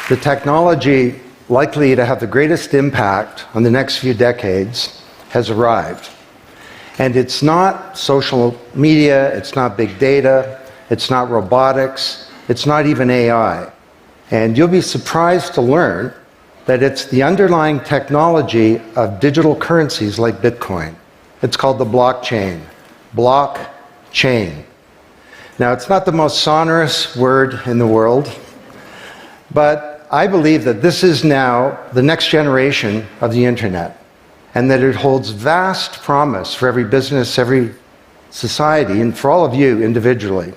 The technology likely to have the greatest impact on the next few decades has arrived. And it's not social media, it's not big data, it's not robotics, it's not even AI. And you'll be surprised to learn that it's the underlying technology of digital currencies like Bitcoin. It's called the blockchain. Blockchain. Now, it's not the most sonorous word in the world, but I believe that this is now the next generation of the internet, and that it holds vast promise for every business, every society, and for all of you individually.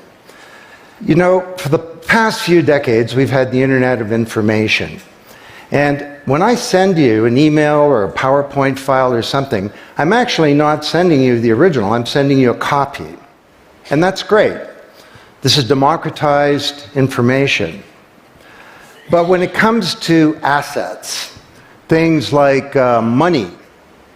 You know, for the past few decades, we've had the Internet of Information. And when I send you an email or a PowerPoint file or something, I'm actually not sending you the original, I'm sending you a copy. And that's great. This is democratized information. But when it comes to assets, things like money,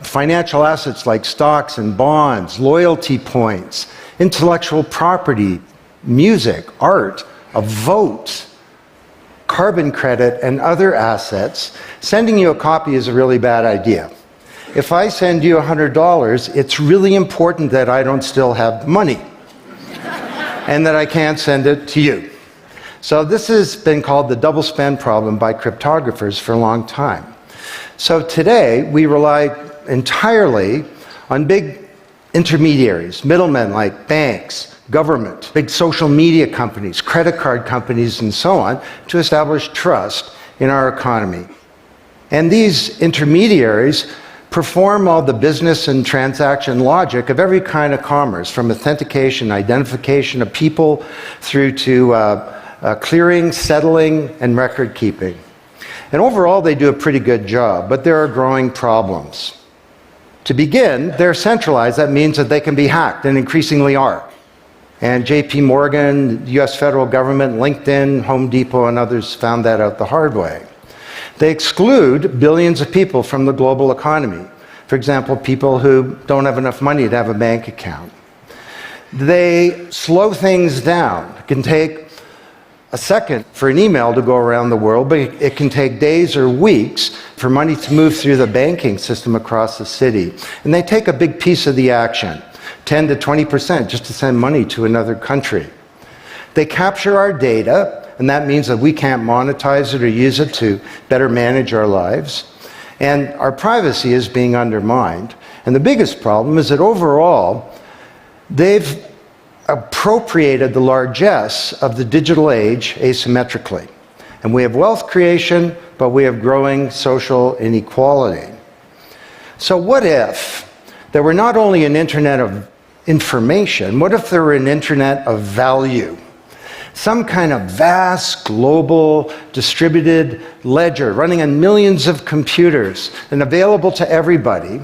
financial assets like stocks and bonds, loyalty points, intellectual property, music, art, a vote, carbon credit, and other assets, sending you a copy is a really bad idea. If I send you $100, it's really important that I don't still have money and that I can't send it to you. So this has been called the double spend problem by cryptographers for a long time. So today, we rely entirely on big intermediaries, middlemen like banks, government, big social media companies, credit card companies, and so on, to establish trust in our economy. And these intermediaries perform all the business and transaction logic of every kind of commerce, from authentication, identification of people, through to clearing, settling, and record keeping. And overall, they do a pretty good job, but there are growing problems. To begin, they're centralized. That means that they can be hacked, and increasingly are. And JP Morgan, the US federal government, LinkedIn, Home Depot, and others found that out the hard way. They exclude billions of people from the global economy. For example, people who don't have enough money to have a bank account. They slow things down. It can take a second for an email to go around the world, but it can take days or weeks for money to move through the banking system across the city. And they take a big piece of the action, 10 to 20%, just to send money to another country. They capture our data, and that means that we can't monetize it or use it to better manage our lives. And our privacy is being undermined. And the biggest problem is that overall, they've appropriated the largesse of the digital age asymmetrically. And we have wealth creation, but we have growing social inequality. So what if there were not only an internet of information, what if there were an internet of value? Some kind of vast, global, distributed ledger running on millions of computers and available to everybody,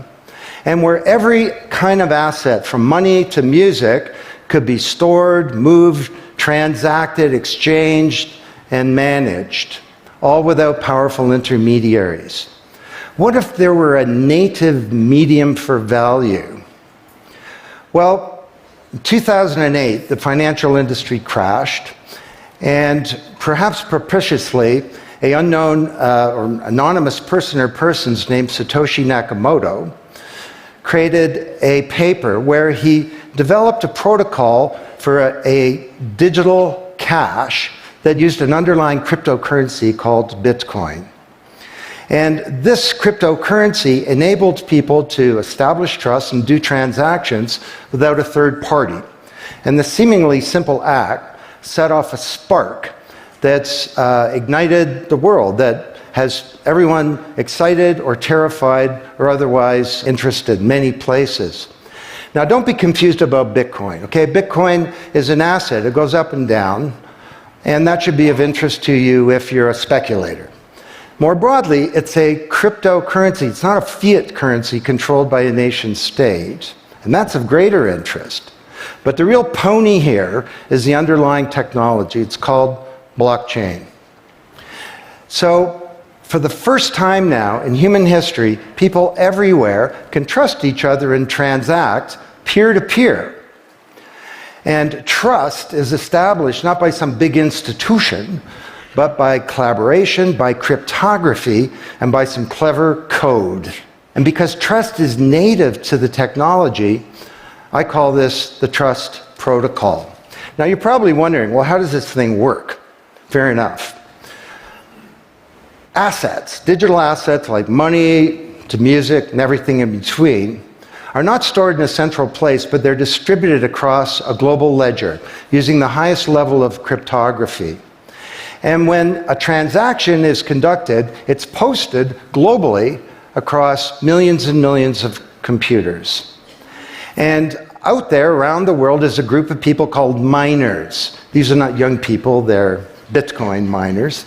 and where every kind of asset, from money to music, could be stored, moved, transacted, exchanged, and managed, all without powerful intermediaries. What if there were a native medium for value? Well, in 2008, the financial industry crashed, and perhaps propitiously, an unknown or anonymous person or persons named Satoshi Nakamoto created a paper where he developed a protocol for a digital cash that used an underlying cryptocurrency called Bitcoin. And this cryptocurrency enabled people to establish trust and do transactions without a third party. And the seemingly simple act set off a spark that's ignited the world, that has everyone excited or terrified or otherwise interested in many places. Now, don't be confused about Bitcoin, okay? Bitcoin is an asset. It goes up and down, and that should be of interest to you if you're a speculator. More broadly, it's a cryptocurrency. It's not a fiat currency controlled by a nation state, and that's of greater interest. But the real pony here is the underlying technology. It's called blockchain. So, for the first time now in human history, people everywhere can trust each other and transact peer-to-peer. And trust is established not by some big institution, but by collaboration, by cryptography, and by some clever code. And because trust is native to the technology, I call this the trust protocol. Now you're probably wondering, well, how does this thing work? Fair enough. Assets, digital assets like money to music and everything in between, are not stored in a central place, but they're distributed across a global ledger using the highest level of cryptography. And when a transaction is conducted, it's posted globally across millions and millions of computers. And out there around the world is a group of people called miners. These are not young people, they're Bitcoin miners.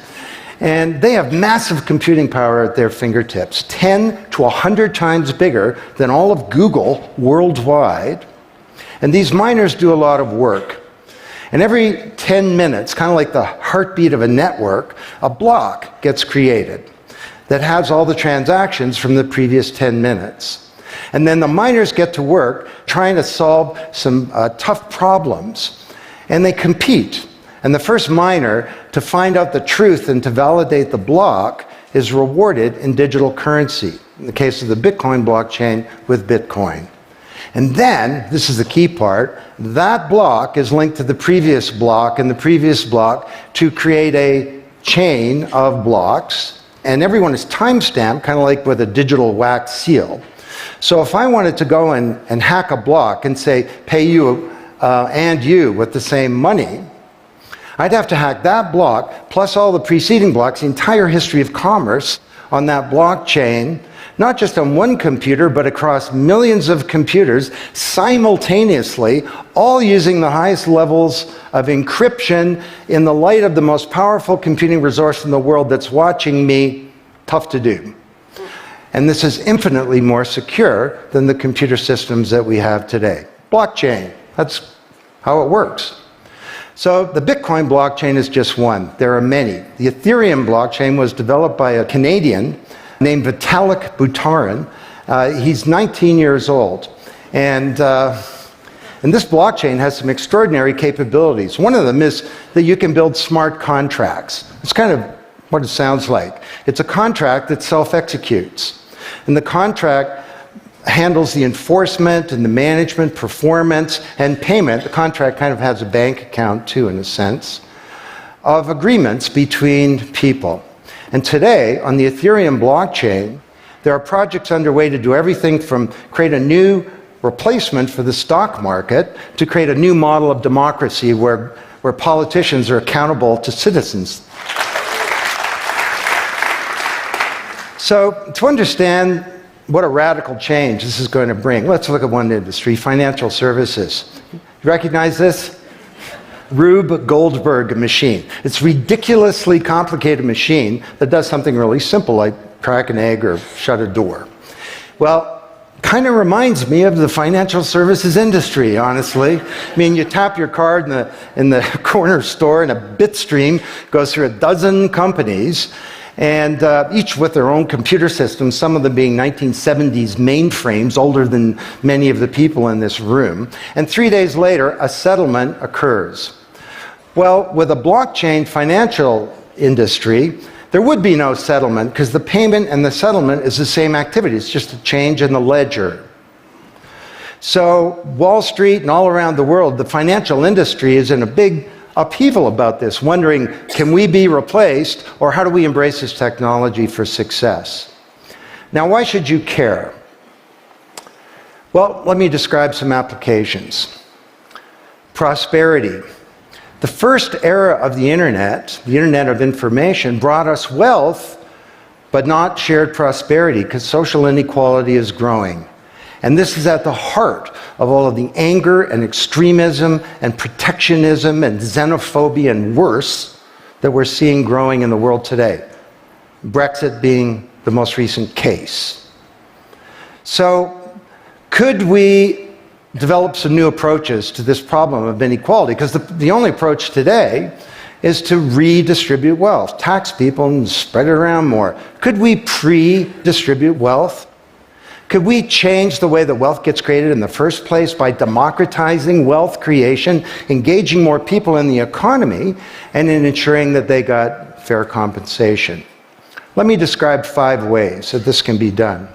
And they have massive computing power at their fingertips, 10 to 100 times bigger than all of Google worldwide. And these miners do a lot of work. And every 10 minutes, kind of like the heartbeat of a network, a block gets created that has all the transactions from the previous 10 minutes. And then the miners get to work trying to solve some tough problems. And they compete. And the first miner to find out the truth and to validate the block is rewarded in digital currency. In the case of the Bitcoin blockchain, with Bitcoin. And then, this is the key part, that block is linked to the previous block and the previous block to create a chain of blocks. And everyone is timestamped, kind of like with a digital wax seal. So if I wanted to go and hack a block and say, pay you and you with the same money, I'd have to hack that block, plus all the preceding blocks, the entire history of commerce on that blockchain, not just on one computer, but across millions of computers simultaneously, all using the highest levels of encryption in the light of the most powerful computing resource in the world that's watching me. Tough to do. And this is infinitely more secure than the computer systems that we have today. Blockchain, that's how it works. So the Bitcoin blockchain is just one. There are many. The Ethereum blockchain was developed by a Canadian named Vitalik Buterin. He's 19 years old. And this blockchain has some extraordinary capabilities. One of them is that you can build smart contracts. It's kind of what it sounds like. It's a contract that self-executes. And the contract handles the enforcement and the management, performance, and payment. The contract kind of has a bank account too, in a sense, of agreements between people. And today, on the Ethereum blockchain, there are projects underway to do everything from create a new replacement for the stock market to create a new model of democracy where politicians are accountable to citizens. So, to understand what a radical change this is going to bring, let's look at one industry, financial services. You recognize this? Rube Goldberg machine. It's a ridiculously complicated machine that does something really simple, like crack an egg or shut a door. Well, kind of reminds me of the financial services industry, honestly. I mean, you tap your card in the corner store and a bit stream goes through a dozen companies, and each with their own computer systems, some of them being 1970s mainframes, older than many of the people in this room. And 3 days later, a settlement occurs. Well, with a blockchain financial industry, there would be no settlement because the payment and the settlement is the same activity. It's just a change in the ledger. So Wall Street and all around the world, the financial industry is in a big upheaval about this, wondering, can we be replaced, or how do we embrace this technology for success? Now, why should you care? Well, let me describe some applications. Prosperity. The first era of the Internet of information, brought us wealth, but not shared prosperity, because social inequality is growing. And this is at the heart of all of the anger and extremism and protectionism and xenophobia and worse that we're seeing growing in the world today. Brexit being the most recent case. So, could we develop some new approaches to this problem of inequality? Because the only approach today is to redistribute wealth, tax people and spread it around more. Could we pre-distribute wealth? Could we change the way that wealth gets created in the first place by democratizing wealth creation, engaging more people in the economy, and in ensuring that they got fair compensation. Let me describe 5 ways that this can be done.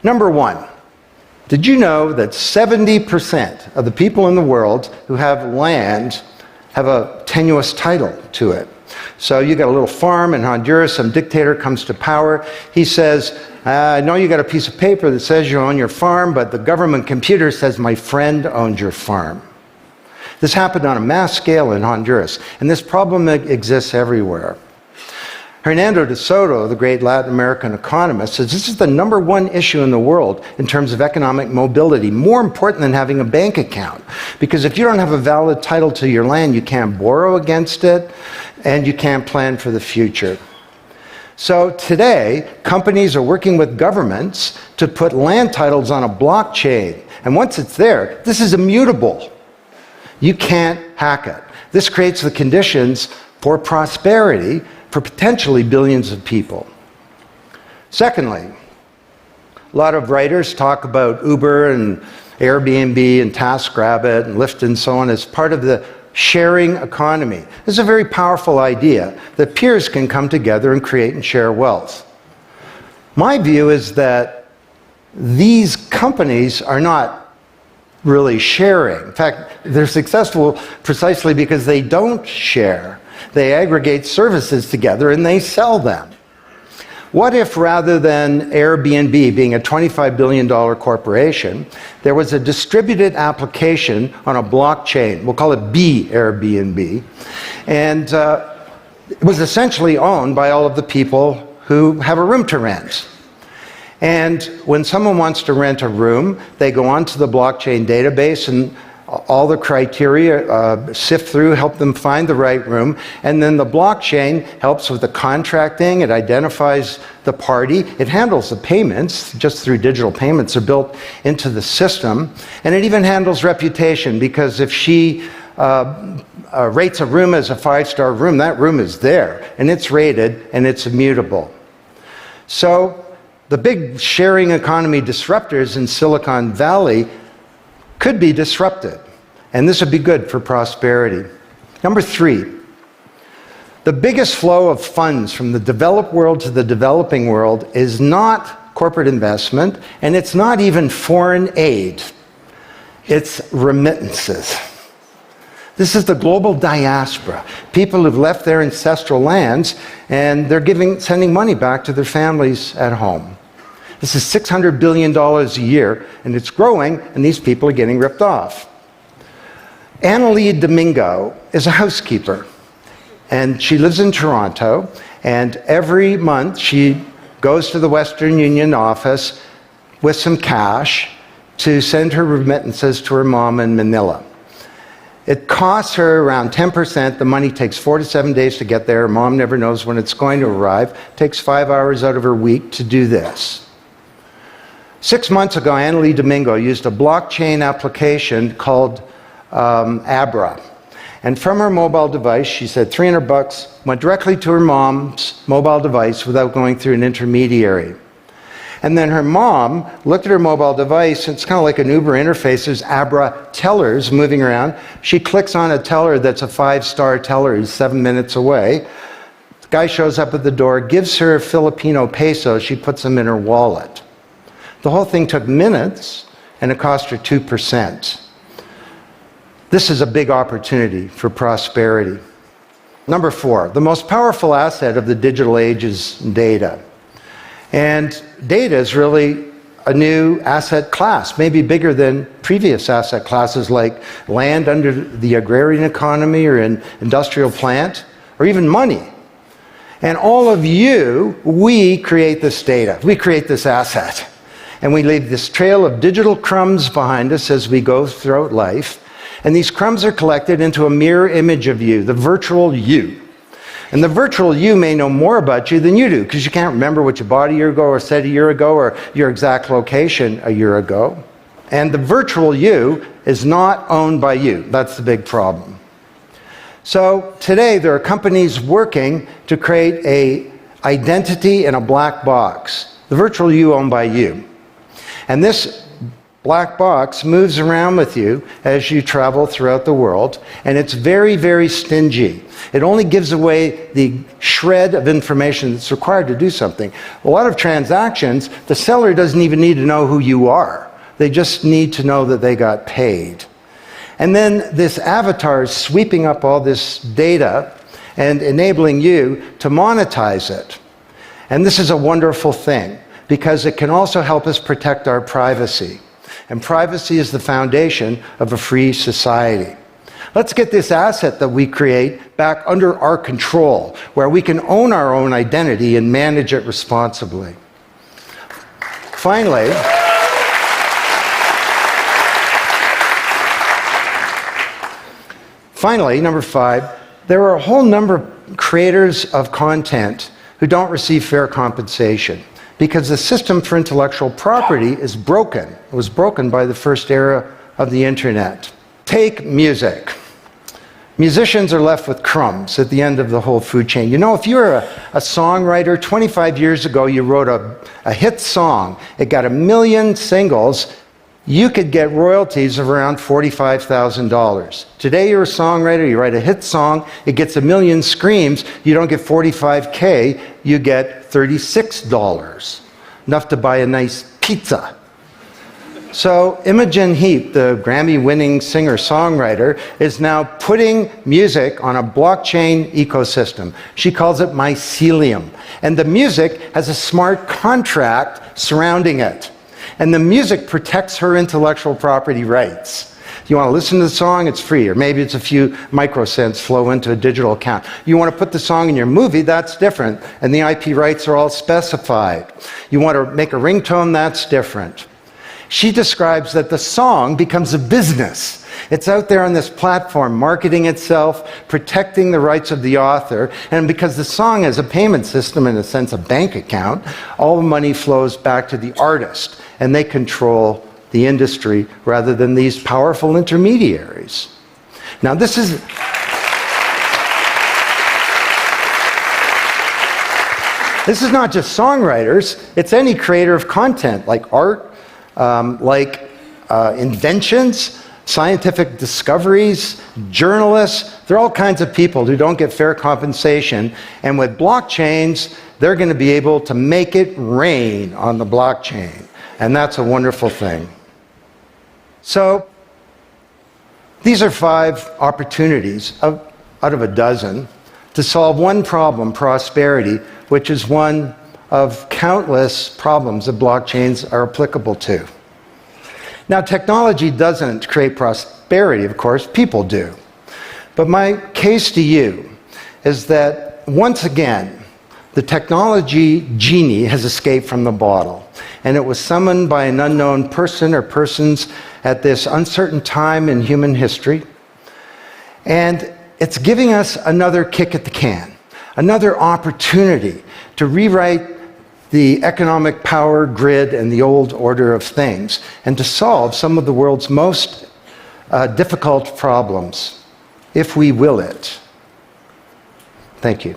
Number 1, did you know that 70% of the people in the world who have land have a tenuous title to it? So you got a little farm in Honduras, some dictator comes to power. He says, I know you got a piece of paper that says you own your farm, but the government computer says my friend owns your farm. This happened on a mass scale in Honduras, and this problem exists everywhere. Hernando de Soto, the great Latin American economist, says this is the number 1 issue in the world in terms of economic mobility, more important than having a bank account. Because if you don't have a valid title to your land, you can't borrow against it, and you can't plan for the future. So today, companies are working with governments to put land titles on a blockchain. And once it's there, this is immutable. You can't hack it. This creates the conditions for prosperity for potentially billions of people. Secondly, a lot of writers talk about Uber and Airbnb and TaskRabbit and Lyft and so on as part of the sharing economy. This is a very powerful idea that peers can come together and create and share wealth. My view is that these companies are not really sharing. In fact, they're successful precisely because they don't share. They aggregate services together and they sell them. What if rather than Airbnb being a $25 billion corporation, there was a distributed application on a blockchain, we'll call it B Airbnb, and it was essentially owned by all of the people who have a room to rent. And when someone wants to rent a room, they go onto the blockchain database and all the criteria sift through, help them find the right room, and then the blockchain helps with the contracting, it identifies the party, it handles the payments, just through digital payments are built into the system, and it even handles reputation, because if she rates a room as a 5-star room, that room is there, and it's rated, and it's immutable. So the big sharing economy disruptors in Silicon Valley could be disrupted, and this would be good for prosperity. Number 3, the biggest flow of funds from the developed world to the developing world is not corporate investment, and it's not even foreign aid. It's remittances. This is the global diaspora, people who've left their ancestral lands, and they're sending money back to their families at home. This is $600 billion a year, and it's growing, and these people are getting ripped off. Annalie Domingo is a housekeeper, and she lives in Toronto, and every month she goes to the Western Union office with some cash to send her remittances to her mom in Manila. It costs her around 10%. The money takes 4 to 7 days to get there. Her mom never knows when it's going to arrive. It takes 5 hours out of her week to do this. 6 months ago, Annalie Domingo used a blockchain application called Abra. And from her mobile device, she said $300 went directly to her mom's mobile device without going through an intermediary. And then her mom looked at her mobile device, and it's kind of like an Uber interface. There's Abra tellers moving around. She clicks on a teller that's a 5-star teller. He's 7 minutes away. The guy shows up at the door, gives her Filipino pesos. She puts them in her wallet. The whole thing took minutes, and it cost her 2%. This is a big opportunity for prosperity. Number 4, the most powerful asset of the digital age is data. And data is really a new asset class, maybe bigger than previous asset classes like land under the agrarian economy or an industrial plant, or even money. And all of you, we create this data. We create this asset. And we leave this trail of digital crumbs behind us as we go throughout life. And these crumbs are collected into a mirror image of you, the virtual you. And the virtual you may know more about you than you do, because you can't remember what you bought a year ago or said a year ago or your exact location a year ago. And the virtual you is not owned by you. That's the big problem. So today there are companies working to create an identity in a black box. The virtual you owned by you. And this black box moves around with you as you travel throughout the world, and it's very, very stingy. It only gives away the shred of information that's required to do something. A lot of transactions, the seller doesn't even need to know who you are. They just need to know that they got paid. And then this avatar is sweeping up all this data and enabling you to monetize it. And this is a wonderful thing, because it can also help us protect our privacy. And privacy is the foundation of a free society. Let's get this asset that we create back under our control, where we can own our own identity and manage it responsibly. Finally, number 5, there are a whole number of creators of content who don't receive fair compensation, because the system for intellectual property is broken. It was broken by the first era of the internet. Take music. Musicians are left with crumbs at the end of the whole food chain. You know, if you're a songwriter, 25 years ago you wrote a hit song, it got 1 million singles, you could get royalties of around $45,000. Today you're a songwriter, you write a hit song, it gets 1 million screams, you don't get $45K, you get $36. Enough to buy a nice pizza. So Imogen Heap, the Grammy-winning singer-songwriter, is now putting music on a blockchain ecosystem. She calls it mycelium. And the music has a smart contract surrounding it. And the music protects her intellectual property rights. You want to listen to the song, it's free, or maybe it's a few microcents flow into a digital account. You want to put the song in your movie, that's different, and the IP rights are all specified. You want to make a ringtone, that's different. She describes that the song becomes a business. It's out there on this platform, marketing itself, protecting the rights of the author, and because the song is a payment system, in a sense a bank account, all the money flows back to the artist, and they control the industry rather than these powerful intermediaries. Now this is not just songwriters, it's any creator of content, like art, inventions, scientific discoveries, journalists. There are all kinds of people who don't get fair compensation, and with blockchains, they're going to be able to make it rain on the blockchain, and that's a wonderful thing. So, these are 5 opportunities out of a dozen to solve one problem, prosperity, which is one of countless problems that blockchains are applicable to. Now, technology doesn't create prosperity, of course, people do. But my case to you is that, once again, the technology genie has escaped from the bottle, and it was summoned by an unknown person or persons at this uncertain time in human history. And it's giving us another kick at the can, another opportunity to rewrite the economic power grid and the old order of things, and to solve some of the world's most difficult problems, if we will it. Thank you.